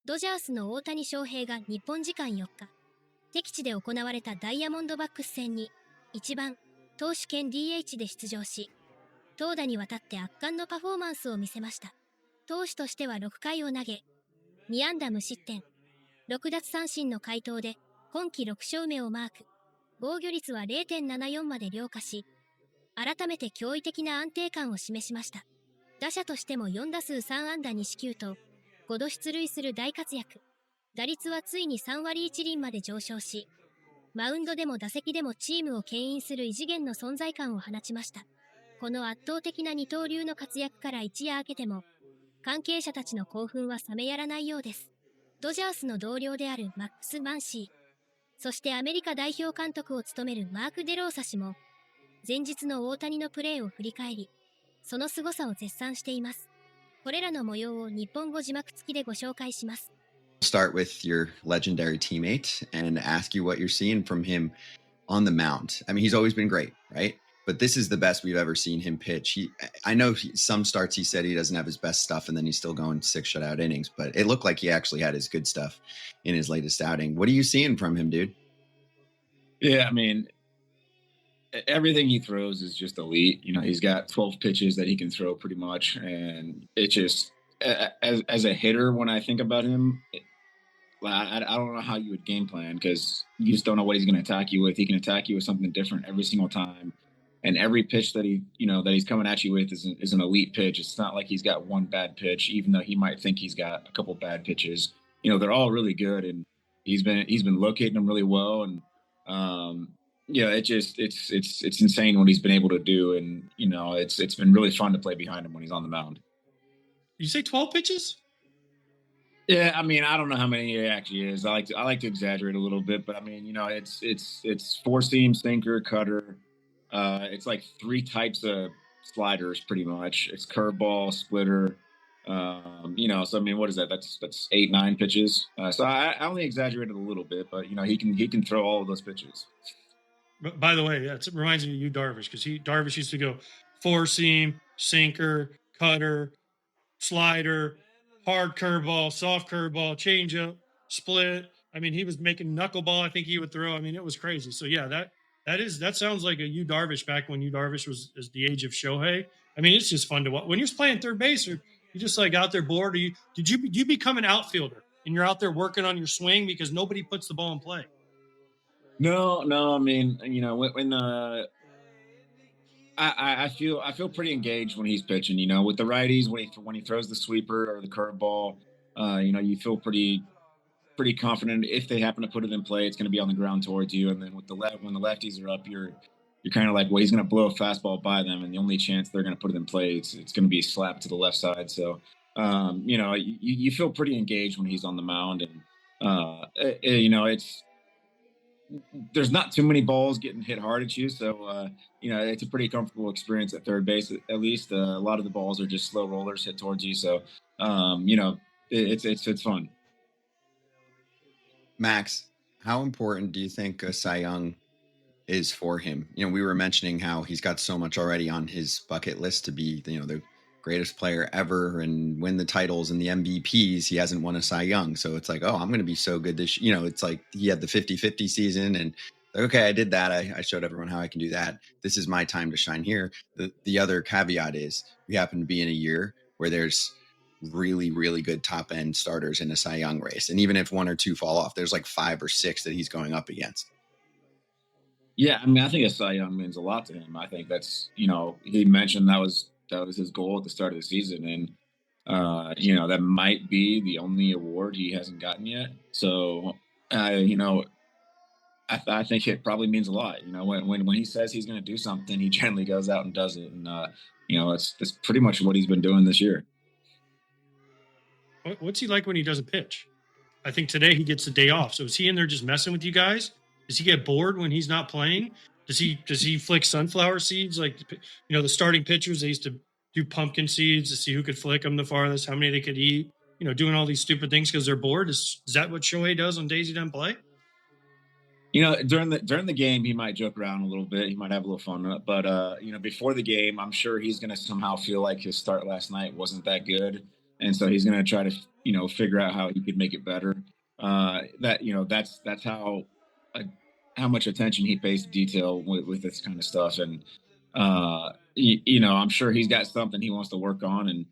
ドジャースの大谷翔平が日本時間4日、敵地で行われたダイヤモンドバックス戦に1番投手兼 DH で出場し、投打にわたって圧巻のパフォーマンスを見せました。投手としては6回を投げ、2安打無失点、6奪三振の快投で今季6勝目をマーク。防御率は 0.74 まで良化し、改めて驚異的な安定感を示しました。打者としても4打数3安打2四球と5度出塁する大活躍。打率はついに3割1厘まで上昇し、マウンドでも打席でもチームを牽引する異次元の存在感を放ちました。この圧倒的な二刀流の活躍から一夜明けても、関係者たちの興奮は冷めやらないようです。ドジャースの同僚であるマックス・マンシー、そしてアメリカ代表監督を務めるマーク・デローサ氏も、前日の大谷のプレーを振り返り、その凄さを絶賛しています。これらの模様を日本語字幕付きでご紹介します。Start with your legendary teammate and ask you what you're seeing from him on the mound. I mean, he's always been great, right? But this is the best we've ever seen him pitch. I know some starts he said he doesn't have his best stuff, and then he's still going 6 shutout innings. But it looked like he actually had his good stuff in his latest outing. What are you seeing from him, dude? Yeah, I mean, everything he throws is just elite. You know, he's got 12 pitches that he can throw pretty much, and it just as a hitter, when I think about him, I don't know how you would game plan because you just don't know what he's going to attack you with. He can attack you with something different every single time, and every pitch that he's coming at you with is an elite pitch. It's not like he's got one bad pitch, even though he might think he's got a couple bad pitches. You know, they're all really good, and he's been locating them really well, and it's insane what he's been able to do, and it's been really fun to play behind him when he's on the mound. You say 12 pitches? Yeah, I mean, I don't know how many it actually is. I like to exaggerate a little bit, but I mean, it's four seam, sinker, cutter. It's like 3 types of sliders, pretty much. It's curveball, splitter. So I mean, what is that? That's 8, 9 pitches. So I only exaggerated a little bit, but he can throw all of those pitches. But by the way, yeah, it reminds me of you, Darvish, because Darvish used to go 4 seam, sinker, cutter, slider, hard curveball, soft curveball, changeup, split. I mean, he was making knuckleball. I think he would throw. I mean, it was crazy. So yeah, that sounds like a Yu Darvish back when Yu Darvish was the age of Shohei. I mean, it's just fun to watch. When you're playing third base, or you just like out there bored, or you become an outfielder and you're out there working on your swing because nobody puts the ball in play? No. I mean, when I feel pretty engaged when he's pitching. With the righties, when he throws the sweeper or the curveball, you feel pretty confident. If they happen to put it in play, it's going to be on the ground towards you. And then with when the lefties are up, you're kind of like, well, he's going to blow a fastball by them, and the only chance they're going to put it in play, it's going to be slapped to the left side. So, you feel pretty engaged when he's on the mound, and there's not too many balls getting hit hard at you, so it's a pretty comfortable experience at third base. At least a lot of the balls are just slow rollers hit towards you, so it's fun. Max, how important do you think a Cy Young is for him? We were mentioning how he's got so much already on his bucket list to be the greatest player ever and win the titles and the MVPs. He hasn't won a Cy Young. So it's like, oh, I'm going to be so good this it's like he had the 50-50 season and okay, I did that. I showed everyone how I can do that. This is my time to shine here. The other caveat is we happen to be in a year where there's really, really good top end starters in a Cy Young race. And even if 1 or 2 fall off, there's like 5 or 6 that he's going up against. Yeah. I mean, I think a Cy Young means a lot to him. I think that's, he mentioned that was his goal at the start of the season. And, that might be the only award he hasn't gotten yet. So, I think it probably means a lot. When he says he's going to do something, he generally goes out and does it. And, that's pretty much what he's been doing this year. What's he like when he doesn't pitch? I think today he gets a day off. So is he in there just messing with you guys? Does he get bored when he's not playing? Does he flick sunflower seeds? Like, the starting pitchers, they used to do pumpkin seeds to see who could flick them the farthest, how many they could eat, doing all these stupid things because they're bored. Is that what Shohei does on days he doesn't play? During the game, he might joke around a little bit. He might have a little fun. But, before the game, I'm sure he's going to somehow feel like his start last night wasn't that good. And so he's going to try to, figure out how he could make it better. That's how much attention he pays to detail with this kind of stuff. And, I'm sure he's got something he wants to work on, and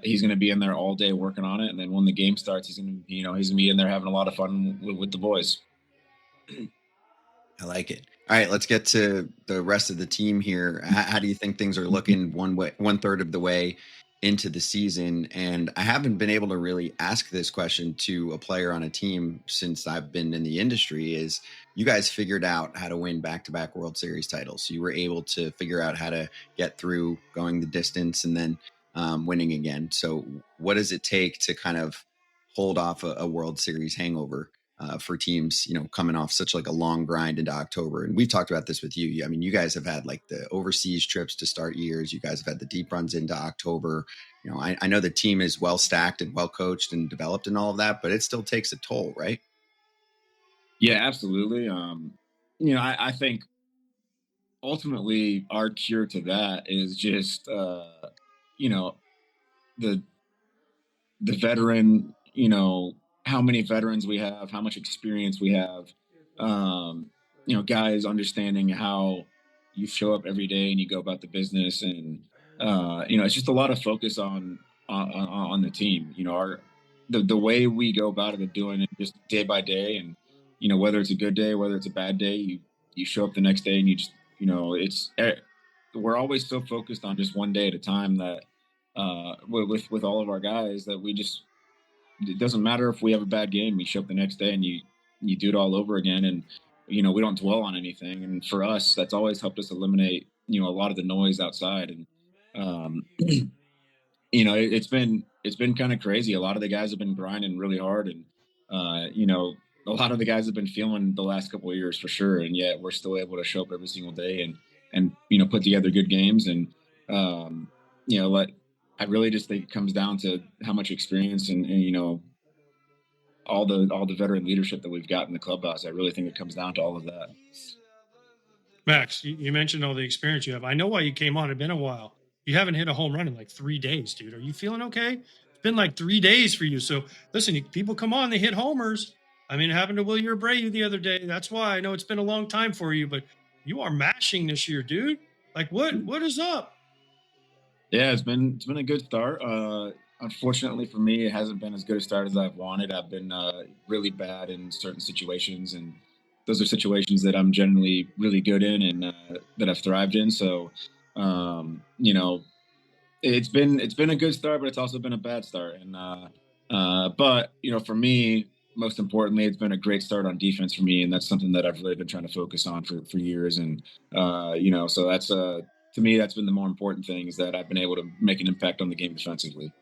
he's going to be in there all day working on it. And then when the game starts, he's going to be in there having a lot of fun with the boys. I like it. All right, let's get to the rest of the team here. How do you think things are looking one third of the way into the season? And I haven't been able to really ask this question to a player on a team since I've been in the industry. Is you guys figured out how to win back-to-back World Series titles. So you were able to figure out how to get through going the distance and then winning again. So what does it take to kind of hold off a World Series hangover for teams, coming off such like a long grind into October? And we've talked about this with you. I mean, you guys have had like the overseas trips to start years. You guys have had the deep runs into October. I know the team is well stacked and well coached and developed and all of that, but it still takes a toll, right? Yeah, absolutely. I think ultimately our cure to that is just, the veteran, how many veterans we have, how much experience we have, guys understanding how you show up every day and you go about the business. And, it's just a lot of focus on the team, the way we go about it, of doing it just day by day. And, whether it's a good day, whether it's a bad day, you show up the next day and you just, we're always so focused on just one day at a time that, with all of our guys, that it doesn't matter if we have a bad game. You show up the next day and you do it all over again. And, we don't dwell on anything. And for us, that's always helped us eliminate, a lot of the noise outside. And, it's been kind of crazy. A lot of the guys have been grinding really hard, and, a lot of the guys have been feeling the last couple of years for sure. And yet we're still able to show up every single day and, put together good games. And, I really just think it comes down to how much experience and all the veteran leadership that we've got in the clubhouse. I really think it comes down to all of that. Max, you mentioned all the experience you have. I know why you came on. It's been a while. You haven't hit a home run in like 3 days, dude. Are you feeling okay? It's been like 3 days for you. So listen, people come on, they hit homers. I mean, it happened to Willie Abreu the other day. That's why I know it's been a long time for you, but you are mashing this year, dude. Like what is up? Yeah, it's been a good start. Unfortunately for me, it hasn't been as good a start as I've wanted. I've been really bad in certain situations, and those are situations that I'm generally really good in and that I've thrived in. So, it's been a good start, but it's also been a bad start. And but for me, most importantly, it's been a great start on defense for me, and that's something that I've really been trying to focus on for years. And so that's to me, that's been the more important thing, is that I've been able to make an impact on the game defensively.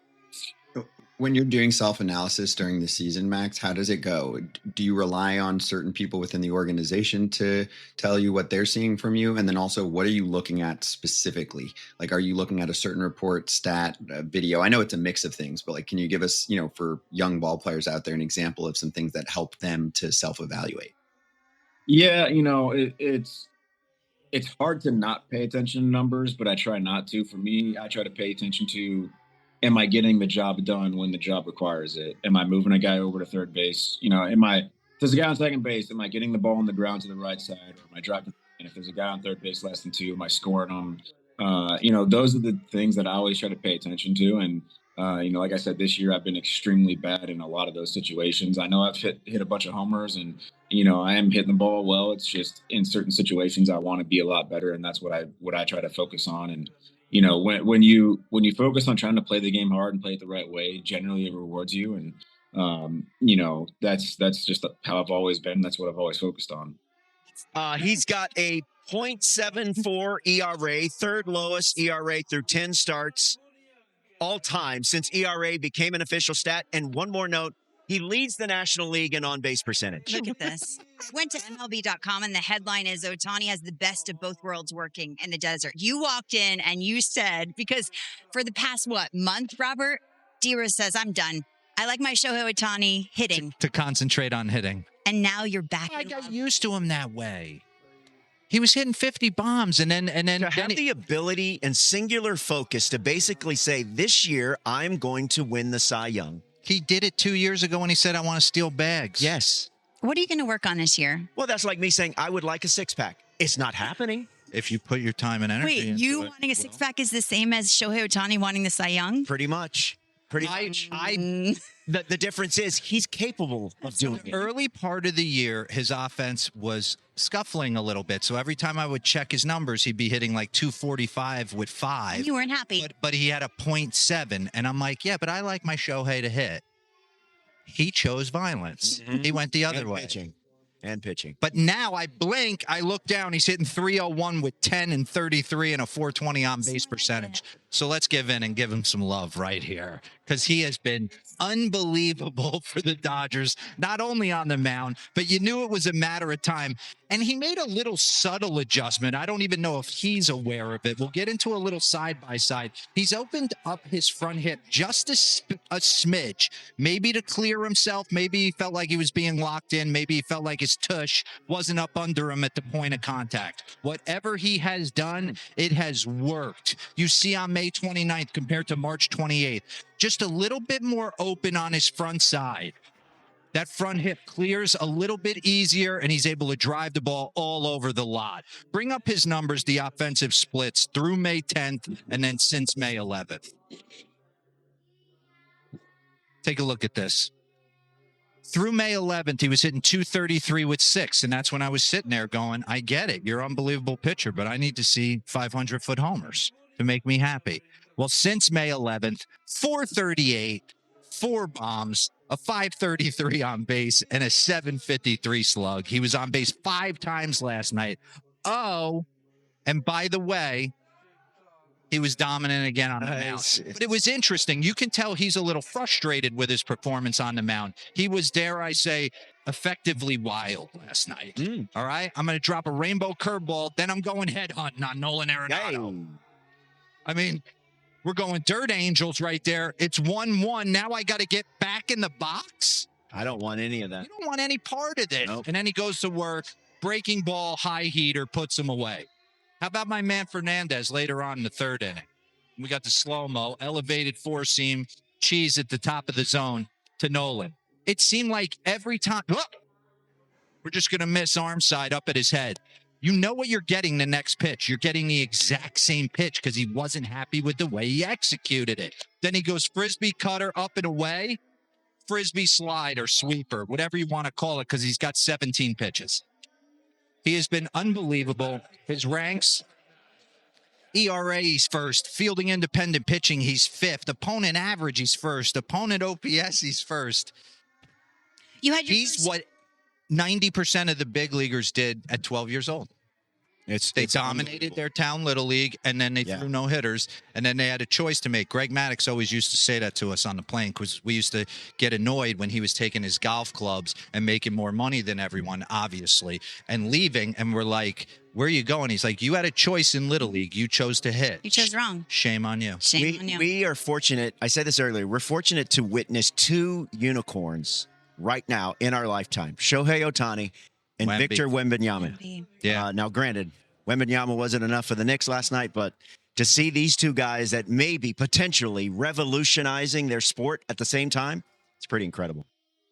When you're doing self-analysis during the season, Max, how does it go? Do you rely on certain people within the organization to tell you what they're seeing from you? And then also, what are you looking at specifically? Like, are you looking at a certain report, stat, video? I know it's a mix of things, but like, can you give us, for young ball players out there, an example of some things that help them to self-evaluate? Yeah, it's hard to not pay attention to numbers, but I try not to. For me, I try to pay attention to, am I getting the job done when the job requires it? Am I moving a guy over to third base? If there's a guy on second base, am I getting the ball on the ground to the right side, or am I driving? And if there's a guy on third base less than 2, am I scoring them? Those are the things that I always try to pay attention to. And, like I said, this year I've been extremely bad in a lot of those situations. I know I've hit a bunch of homers, and, I am hitting the ball well. It's just in certain situations I want to be a lot better. And that's what I try to focus on. And, when you focus on trying to play the game hard and play it the right way, generally it rewards you. And, that's just how I've always been. That's what I've always focused on. He's got a .74 ERA, third lowest ERA through 10 starts all time since ERA became an official stat. And one more note, he leads the National League in on-base percentage. Look at this. I went to MLB.com and the headline is Ohtani has the best of both worlds working in the desert. You walked in and you said, because for the past, month, Robert, D-Rose says, I'm done. I like my Shohei Ohtani hitting. To concentrate on hitting. And now you're back. I got used to him that way. He was hitting 50 bombs, and then To have the ability and singular focus to basically say, this year I'm going to win the Cy Young. he did it 2 years ago when he said, I want to steal bags. Yes. What are you going to work on this year? Well, that's like me saying I would like a six-pack. It's not happening. If you put your time and energy Wait, into you it. wanting a six-pack is the same as Shohei Ohtani wanting the Cy Young? Pretty much. The difference is he's capable of doing it. Early part of the year, his offense was scuffling a little bit. So every time I would check his numbers, he'd be hitting like 245 with 5. And you weren't happy. But he had a .7. And I'm like, yeah, but I like my Shohei to hit. He chose violence. He went the other way. Pitching. But now I blink, I look down, he's hitting 301 with 10 and 33 and a 420 on base percentage. So let's give in and give him some love right here, because he has been unbelievable for the Dodgers, not only on the mound, but you knew it was a matter of time. And he made a little subtle adjustment. I don't even know if he's aware of it. We'll get into a little side-by-side. He's opened up his front hip just a smidge, maybe to clear himself. Maybe he felt like he was being locked in. Maybe he felt like his tush wasn't up under him at the point of contact. Whatever he has done, it has worked. You see on May 29th compared to March 28th, just a little bit more open on his front side. That front hip clears a little bit easier, and he's able to drive the ball all over the lot. Bring up his numbers, the offensive splits through May 10th and then since May 11th. Take a look at this. Through May 11th, he was hitting 233 with 6, and that's when I was sitting there going, I get it. You're an unbelievable pitcher, but I need to see 500-foot homers to make me happy. Well, since May 11th, 438, 4 bombs, a 533 on base, and a 753 slug. He was on base 5 times last night. Oh, and by the way, he was dominant again on the mound. But it was interesting. You can tell he's a little frustrated with his performance on the mound. He was, dare I say, effectively wild last night. All right? I'm going to drop a rainbow curveball, then I'm going headhunting on Nolan Arenado. I mean, we're going dirt angels right there. It's 1-1. Now I got to get back in the box. I don't want any of that. You don't want any part of this. Nope. And then he goes to work, breaking ball, high heater, puts him away. How about my man Fernandez later on in the 3rd inning? We got the slow-mo, elevated 4-seam, cheese at the top of the zone to Nolan. It seemed like every time, we're just going to miss arm side up at his head. You know what you're getting the next pitch. You're getting the exact same pitch because he wasn't happy with the way he executed it. Then he goes frisbee cutter up and away, frisbee slide or sweeper, whatever you want to call it, because he's got 17 pitches. He has been unbelievable. His ranks, ERA, he's first. Fielding independent pitching, he's 5th. Opponent average, he's 1st. Opponent OPS, he's 1st. He's what 90% of the big leaguers did at 12 years old. They dominated their town little league, and then they threw no hitters, and then they had a choice to make. Greg Maddux always used to say that to us on the plane, because we used to get annoyed when he was taking his golf clubs and making more money than everyone, obviously, and leaving. And we're like, "Where are you going?" He's like, "You had a choice in little league. You chose to hit. You chose wrong. Shame on you." Shame on you. We are fortunate. I said this earlier. We're fortunate to witness 2 unicorns right now in our lifetime: Shohei Ohtani and Wemby. Victor Wembanyama. Yeah. Now, granted, Wembanyama wasn't enough for the Knicks last night, but to see these 2 guys that may be potentially revolutionizing their sport at the same time, it's pretty incredible.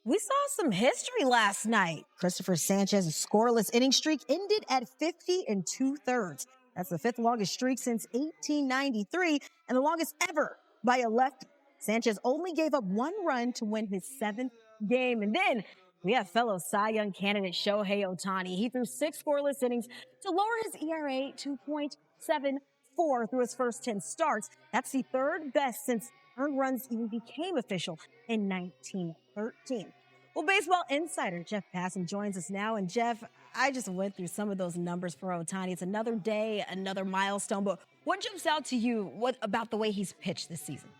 We saw some history last night. Christopher Sanchez's scoreless inning streak ended at 50 2/3. That's the 5th longest streak since 1893 and the longest ever by a lefty. Sanchez only gave up 1 run to win his 7th game. And then we have fellow Cy Young candidate Shohei Ohtani. He threw 6 scoreless innings to lower his ERA to .74 through his first 10 starts. That's the 3rd best since earned runs even became official in 1913. Well, baseball insider Jeff Passan joins us now. And Jeff, I just went through some of those numbers for Ohtani. It's another day, another milestone. But what jumps out to you about the way he's pitched this season?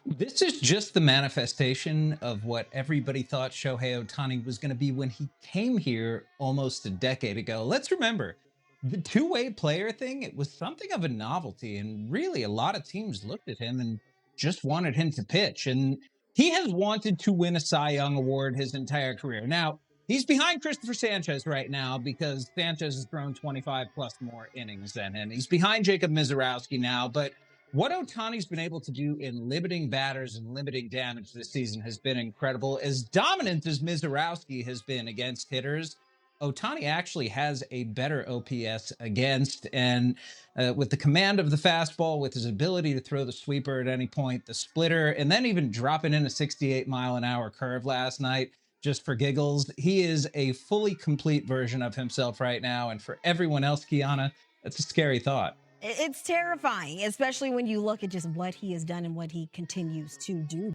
This is just the manifestation of what everybody thought Shohei Ohtani was going to be when he came here almost a decade ago. Let's remember, the two-way player thing, it was something of a novelty, and really a lot of teams looked at him and just wanted him to pitch. And he has wanted to win a Cy Young Award his entire career. Now, He's behind Christopher Sanchez right now because Sanchez has thrown 25 plus more innings than him. He's behind Jacob Mizorowski now, but what Ohtani's been able to do in limiting batters and limiting damage this season has been incredible. As dominant as Mizorowski has been against hitters, Ohtani actually has a better OPS against, and with the command of the fastball, with his ability to throw the sweeper at any point, the splitter, and then even dropping in a 68-mile-an-hour curve last night, just for giggles. He is a fully complete version of himself right now. And for everyone else, Kiana, that's a scary thought. It's terrifying, especially when you look at just what he has done and what he continues to do.